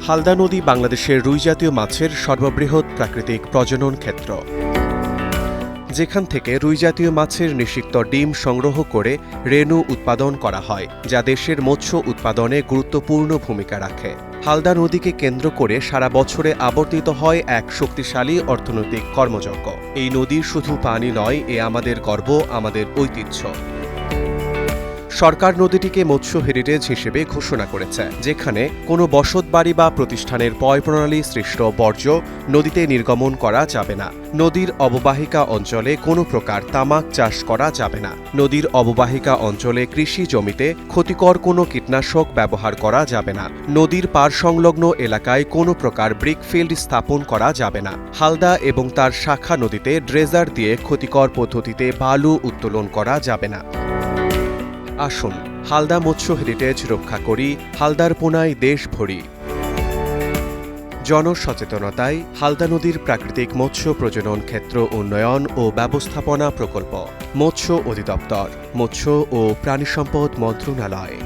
হালদা নদী বাংলাদেশের রুই জাতীয় মাছের সর্ববৃহৎ প্রাকৃতিক প্রজনন ক্ষেত্র, যেখান থেকে রুই জাতীয় মাছের নিষিক্ত ডিম সংগ্রহ করে রেণু উৎপাদন করা হয়, যা দেশের মৎস্য উৎপাদনে গুরুত্বপূর্ণ ভূমিকা রাখে। হালদা নদীকে কেন্দ্র করে সারা বছরে আবর্তিত হয় এক শক্তিশালী অর্থনৈতিক কর্মযজ্ঞ। এই নদী শুধু পানি নয়, এ আমাদের গর্ব, আমাদের ঐতিহ্য। সরকার নদীটিকে মৎস্য হেরিটেজ হিসেবে ঘোষণা করেছে, যেখানে কোনো বসতবাড়ি বা প্রতিষ্ঠানের পয়ঃপ্রণালী সৃষ্ট বর্জ্য নদীতে নির্গমন করা যাবে না। নদীর অববাহিকা অঞ্চলে কোনো প্রকার তামাক চাষ করা যাবে না। নদীর অববাহিকা অঞ্চলে কৃষি জমিতে ক্ষতিকর কোনো কীটনাশক ব্যবহার করা যাবে না। নদীর পার সংলগ্ন এলাকায় কোনো প্রকার ব্রিকফিল্ড স্থাপন করা যাবে না। হালদা এবং তার শাখা নদীতে ড্রেজার দিয়ে ক্ষতিকর পদ্ধতিতে বালু উত্তোলন করা যাবে না। আসুন হালদা মৎস্য হেরিটেজ রক্ষা করি, হালদার পোনায় দেশ ভরি। জনসচেতনতায় হালদা নদীর প্রাকৃতিক মৎস্য প্রজনন ক্ষেত্র উন্নয়ন ও ব্যবস্থাপনা প্রকল্প, মৎস্য অধিদপ্তর, মৎস্য ও প্রাণিসম্পদ মন্ত্রণালয়।